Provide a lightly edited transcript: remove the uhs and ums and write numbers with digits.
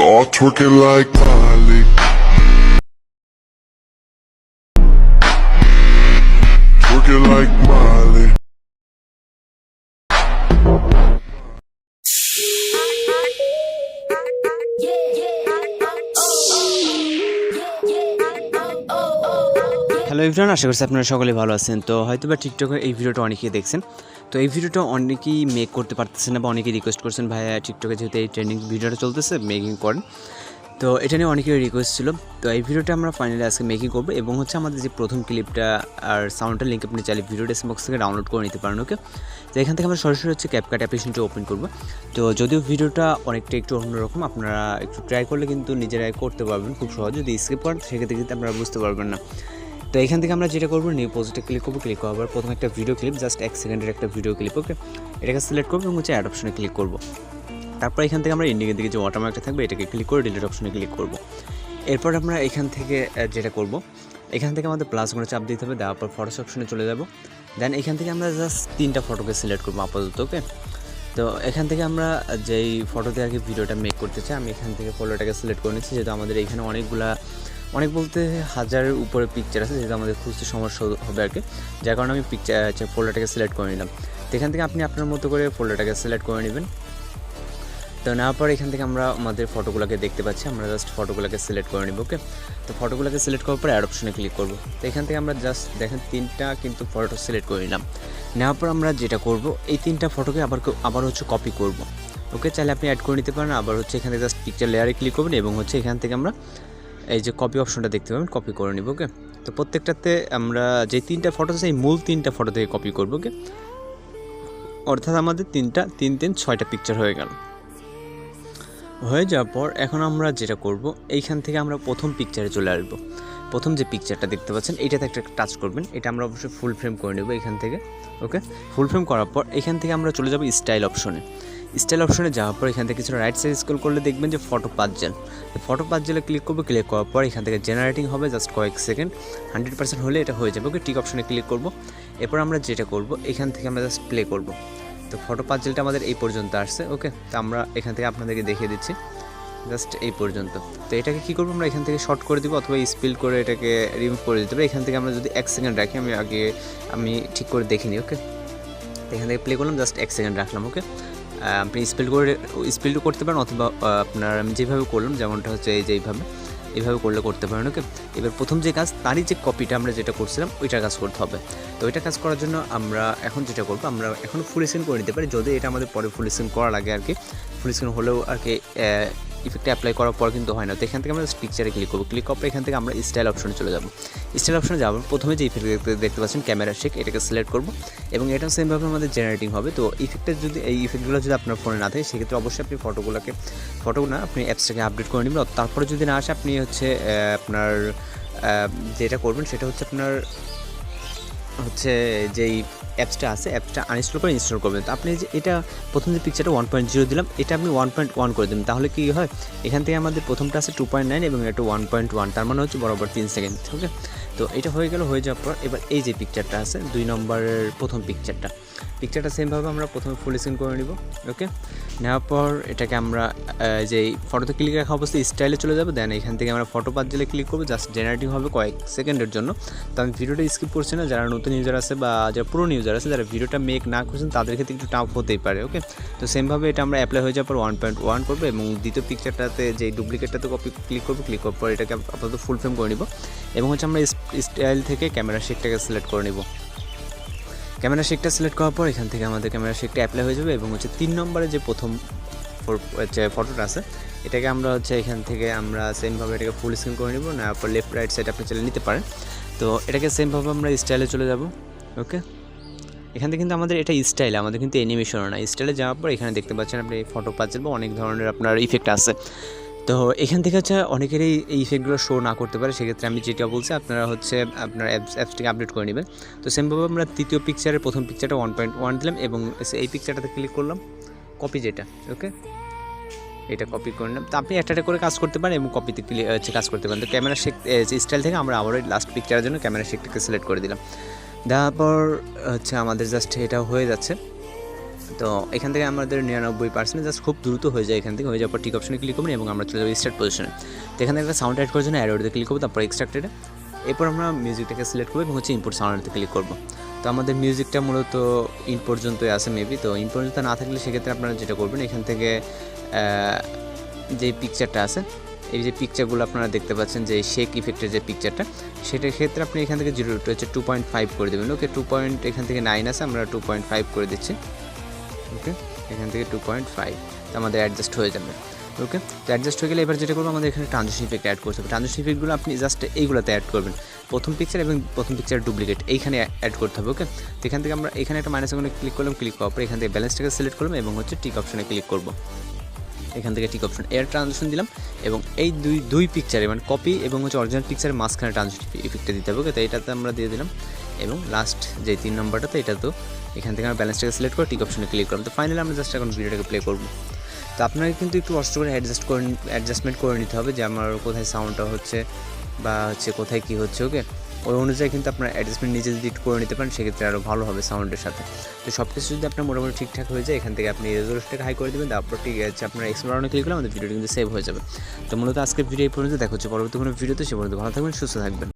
Start twerking like Miley. Twerking like Miley. Hello everyone, আশা করছি আপনারা সকলে ভালো আছেন। তো হয়তো বা টিকটকে এই ভিডিওটা অনেকেই দেখছেন। তো এই ভিডিওটা অনেকেই মেক করতে পারতেছেন না বা অনেকেই রিকোয়েস্ট করছেন, ভাইয়া টিকটকে যেহেতু এই ট্রেন্ডিং ভিডিওটা চলতেছে মেকিং করেন। তো এটা নিয়ে অনেকের রিকোয়েস্ট ছিল। তো এই ভিডিওটা আমরা ফাইনালি আজকে মেকিং করবো এবং হচ্ছে আমাদের যে প্রথম ক্লিপটা আর সাউন্ডের লিঙ্ক আপনি চাইলে ভিডিও ডেসক্রিপশন বক্স থেকে ডাউনলোড করে নিতে পারেন। ওকে, তো এখান থেকে আমরা সরাসরি হচ্ছে CapCut অ্যাপ্লিকেশনটা ওপেন করবো। তো যদিও ভিডিওটা অনেকটা একটু অন্যরকম, আপনারা একটু ট্রাই করলে কিন্তু নিজেরাই করতে পারবেন খুব সহজ। যদি স্কিপ করেন সেক্ষেত্রে কিন্তু আপনারা বুঝতে পারবেন না। তো এখান থেকে আমরা যেটা করবো, নিউ প্রজেক্টে ক্লিক করবো। ক্লিক করার প্রথমে একটা ভিডিও ক্লিপ, জাস্ট 1 সেকেন্ডের একটা ভিডিও ক্লিপ। ওকে, এটাকে সিলেক্ট করবো এবং হচ্ছে অ্যাড অপশনে ক্লিক করবো। তারপর এখান থেকে আমরা এন্ডিংয়ের দিকে যে ওয়াটারমার্কটা থাকবে এটাকে ক্লিক করে ডিলিট অপশনে ক্লিক করবো। এরপর আমরা এখান থেকে যেটা করবো, এখান থেকে আমাদের প্লাস করে চাপ দিতে হবে, দেওয়ার পর ফটোস অপশনে চলে যাবো। দেন এখান থেকে আমরা জাস্ট 3টা ফটোকে সিলেক্ট করবো আপাতত। ওকে, তো এখান থেকে আমরা যেই ফটোতে আর কি ভিডিওটা মেক করতে চাই, আমি এখান থেকে ফটোটাকে সিলেক্ট করে নিচ্ছি। যেহেতু আমাদের এখানে অনেক বলতে হাজারের উপরে পিকচার আছে, যেহেতু আমাদের খুঁজতে সমস্যা হবে আর কি, যার কারণে আমি ফোল্ডারটাকে সিলেক্ট করে নিলাম। তো এখান থেকে আপনি আপনার মতো করে ফোল্ডারটাকে সিলেক্ট করে নেবেন। তো নেওয়ার পর এখান থেকে আমরা আমাদের ফটোগুলোকে দেখতে পাচ্ছি, আমরা জাস্ট ফটোগুলোকে সিলেক্ট করে নিব। ওকে, তো ফটোগুলোকে সিলেক্ট করার পর অ্যাড অপশনে ক্লিক করব। তো এখান থেকে আমরা জাস্ট দেখেন 3টা কিন্তু ফটো সিলেক্ট করে নিলাম। নেওয়ার পর আমরা যেটা করব, এই 3টা ফটোকে আবার হচ্ছে কপি করব। ওকে, চাইলে আপনি অ্যাড করে নিতে পারেন। আবার হচ্ছে এখানে জাস্ট পিকচার লেয়ারে ক্লিক করবেন এবং হচ্ছে এখান থেকে আমরা এই যে কপি অপশনটা দেখতে পাবেন, কপি করে নিব। ওকে, তো প্রত্যেকটাতে আমরা যে 3টা ফটো আছে এই মূল 3টা ফটো থেকে কপি করব। ওকে, অর্থাৎ আমাদের 6টা পিকচার হয়ে গেল। হয়ে যাওয়ার পর এখন আমরা যেটা করব, এইখান থেকে আমরা প্রথম পিকচারে চলে আসবো। প্রথম যে পিকচারটা দেখতে পাচ্ছেন এইটাতে একটা টাচ করবেন, এটা আমরা অবশ্যই ফুল ফ্রেম করে নেব এখান থেকে। ওকে, ফুল ফ্রেম করার পর এখান থেকে আমরা চলে যাব স্টাইল অপশনে। স্টাইল অপশনে যাওয়ার পর এখান থেকে কিছুটা রাইট সাইড স্ক্রল করলে দেখবেন যে ফটো পাজেল। ফটো পাজেলে ক্লিক করবো। ক্লিক করার পর এখান থেকে জেনারেটিং হবে জাস্ট কয়েক সেকেন্ড, 100% হলে এটা হয়ে যাবে। ওকে, টিক অপশনে ক্লিক করব। এরপর আমরা যেটা করব, এখান থেকে আমরা জাস্ট প্লে করব। তো ফটো পাজেলটা আমাদের এই পর্যন্ত আসছে। ওকে, তো আমরা এখান থেকে আপনাদেরকে দেখিয়ে দিচ্ছি জাস্ট এই পর্যন্ত। তো এটাকে কী করবো, আমরা এখান থেকে শর্ট করে দিব অথবা স্পিল করে এটাকে রিমুভ করে দিতে পারি। এখান থেকে আমরা যদি 1 সেকেন্ড রাখি, আমি ঠিক করে দেখিনি। ওকে, এখান থেকে প্লে করলাম, জাস্ট 1 সেকেন্ড রাখলাম। ওকে, আপনি স্পিলও করতে পারেন অথবা আপনার আমি যেভাবে করলাম যেমনটা হচ্ছে এইভাবে করলে করতে পারেন। ওকে, এবার প্রথম যে কাজ, তারই যে কপিটা আমরা যেটা করছিলাম ওইটার কাজ করতে হবে। তো ওইটা কাজ করার জন্য আমরা এখন যেটা করবো, আমরা এখন ফুল স্ক্রিন করে নিতে পারি, যদি এটা আমাদের পরে ফুল স্ক্রিন করা লাগে আর কি। ফুল স্ক্রিন হলেও আর কি ইফেক্টে অ্যাপ্লাই করার পর কিন্তু হয় না। তো এখান থেকে আমরা পিকচারে ক্লিক করবো। ক্লিক করার পর এখান থেকে আমরা স্টাইল অপশনে চলে যাবো। স্টাইল অপশনে যাবো, প্রথমে যে ইফেক্ট দেখতে পাচ্ছেন ক্যামেরা শেক, এটাকে সিলেক্ট করবো এবং এটা সেমভাবে আমাদের জেনারেটিং হবে। তো এই ইফেক্টগুলো যদি আপনার ফোনে না থাকে সেক্ষেত্রে অবশ্যই আপনি আপনি অ্যাপসটাকে আপডেট করে নেবেন। তারপরে যদি না আসে আপনি হচ্ছে আপনার যেটা করবেন সেটা হচ্ছে আপনার যেই অ্যাপসটা আছে অ্যাপসটা আনইনস্টল করে ইনস্টল করবেন। তো আপনি যে এটা প্রথম যে পিকচারটা 1.0 দিলাম, এটা আপনি 1.1 করে দেবেন, তাহলে কী হয়, এখান থেকে আমাদের প্রথমটা আছে 2.9 এবং এটা 1.1, তার মানে হচ্ছে বরাবর 3 সেকেন্ড। ওকে, তো এটা হয়ে যাওয়ার পর এবার এই যে পিকচারটা আছে 2 নম্বরের প্রথম পিকচারটা সেমভাবে আমরা প্রথমে ফুল স্ক্রিন করে নিব। ওকে, নেওয়ার পর এটাকে আমরা যেই ফটোতে ক্লিক রাখা অবস্থায় স্টাইলে চলে যাবো। দেন এখান থেকে আমরা ফটো পাজেলে ক্লিক করবো, জাস্ট জেনারেটিং হবে কয়েক সেকেন্ডের জন্য। তো আমি ভিডিওটা স্কিপ করছি না, যারা নতুন ইউজার আছে বা যারা পুরনো ইউজার আছে, যারা ভিডিওটা মেক না করছেন তাদের ক্ষেত্রে একটু টাফ হতেই পারে। ওকে, তো সেমভাবে এটা আমরা অ্যাপ্লাই হয়ে যাওয়ার পর 1.1 করবো এবং দ্বিতীয় পিকচারটাতে যেই ডুপ্লিকেটটাতে ক্লিক করার পর এটাকে আপাতত ফুল ফ্রেম করে নিব এবং হচ্ছে আমরা স্টাইল থেকে ক্যামেরা শেকটাকে সিলেক্ট করে নিব। ক্যামেরা শেকটা সিলেক্ট করার পর এখান থেকে আমাদের ক্যামেরা শেকটা অ্যাপ্লাই হয়ে যাবে এবং হচ্ছে 3 নম্বরে যে প্রথম ফটোটা আছে এটাকে আমরা এখান থেকে আমরা সেমভাবে এটাকে ফুল স্ক্রিন করে নিব। না পর লেফট রাইট সাইড আপনি চলে নিতে পারেন। তো এটাকে সেমভাবে আমরা স্টাইলে চলে যাব। ওকে, এখান থেকে কিন্তু আমাদের এটা স্টাইল, আমাদের কিন্তু অ্যানিমেশনও না। স্টাইলে যাওয়ার পর এখানে দেখতে পাচ্ছেন আপনি ফটো পাচ্ছেন বা অনেক ধরনের আপনার ইফেক্ট আছে। তো এখান থেকে অনেকেরই এই ইফেক্টগুলো শো না করতে পারে, সেক্ষেত্রে আমি যেটা বলছি আপনারা আপনার অ্যাপসটিকে আপডেট করে নেবেন। তো সেমভাবে আমরা তৃতীয় পিকচারের প্রথম পিকচারটা 1.1 দিলাম এবং এই পিকচারটাতে ক্লিক করলাম, কপি যেটা। ওকে, এটা কপি করে নিলাম। তো আপনি একটা করে কাজ করতে পারেন এবং কপিতে কাজ করতে পারেন। তো ক্যামেরা শেক স্টাইল থেকে আমরা আবার লাস্ট পিকচারের জন্য ক্যামেরা শেকটাকে সিলেক্ট করে দিলাম। তারপর আমাদের জাস্ট এটা হয়ে যাচ্ছে। তো এখান থেকে আমাদের 99% জাস্ট খুব দ্রুত হয়ে যায়। এখান থেকে হয়ে যাওয়ার পর টিক অপশনে ক্লিক করবেন এবং আমরা চলে যাবো স্টার্ট পজিশনে। তো এখান থেকে একটা সাউন্ড অ্যাড করার জন্য অ্যারোতে ক্লিক করবো, তারপর এক্সট্রাক্টেডে, এরপর আমরা মিউজিকটাকে সিলেক্ট করবো এবং হচ্ছে ইনপুট সাউন্ডেতে ক্লিক করবো। তো আমাদের মিউজিকটা মূলত ইন পর্যন্তই আছে মেবি, তো ইন পর্যন্ত না থাকলে সেক্ষেত্রে আপনারা যেটা করবেন এখান থেকে যে পিকচারটা আছে, এই যে পিকচারগুলো আপনারা দেখতে পাচ্ছেন যে শেক ইফেক্টের যে পিকচারটা, সেটার ক্ষেত্রে আপনি এখান থেকে 2.5 করে দেবেন। ওকে, 2 এখান থেকে 9 আছে, আমরা 2.5 করে দিচ্ছি। ওকে, এখান থেকে 2.5 তো আমাদের অ্যাডজাস্ট হয়ে যাবে। ওকে, তো অ্যাডজাস্ট হয়ে গেলে এবার যেটা করবো আমাদের এখানে ট্রানজিশন ইফেক্ট অ্যাড করতে হবে। ট্রানজিশন ইফেক্টগুলো আপনি জাস্ট এইগুলোতে অ্যাড করবেন, প্রথম পিকচার এবং প্রথম পিকচার ডুপ্লিকেট এইখানে অ্যাড করতে হবে। ওকে, তো এখান থেকে আমরা এখানে একটা মাইনাস আইকনে ক্লিক করলাম, ক্লিক করার পর এখান থেকে ব্যালেন্সটাকে সিলেক্ট করলাম এবং হচ্ছে টিক অপশনে ক্লিক করবো। এখান থেকে টিক অপশন এর ট্রানজিশন দিলাম এবং এই দুই পিকচারে মানে কপি এবং হচ্ছে অরিজিনাল পিকচারের মাঝখানে ট্রানজিশন ইফেক্টটা দিতে হবে। ওকে, তো এটাতে আমরা দিয়ে দিলাম এবং লাস্ট যে 3 নম্বরটাতে এটা তো এখান থেকে আমরা ব্যালেন্সটাকে সিলেক্ট করে টিক অপশনে ক্লিক করলাম। তো ফাইনালি আমরা জাস্ট এখন ভিডিওটাকে প্লে করবো। তো আপনাকে কিন্তু একটু কষ্ট করে অ্যাডজাস্টমেন্ট করে নিতে হবে যে আমার কোথায় সাউন্ডটা হচ্ছে বা হচ্ছে কোথায় কী হচ্ছে। ওকে, ওই অনুযায়ী কিন্তু আপনার অ্যাডজাস্টমেন্ট নিজে যদি একটু করে নিতে পারেন সেক্ষেত্রে আরও ভালো হবে সাউন্ডের সাথে। তো সব কিছু যদি আপনার মোটামুটি ঠিকঠাক হয়ে যায় এখান থেকে আপনি রেজোলিউশনটাকে হাই করে দেবেন, তারপর ঠিক আছে আপনার এক্সপ্লোর ক্লিক করলে আমাদের ভিডিওটি কিন্তু সেভ হয়ে যাবে। তো মূলত আজকের ভিডিও এই পর্যন্ত, দেখা হচ্ছে পরবর্তী কোনো ভিডিওতে। সে পর্যন্ত ভালো থাকবেন, সুস্থ থাকবেন।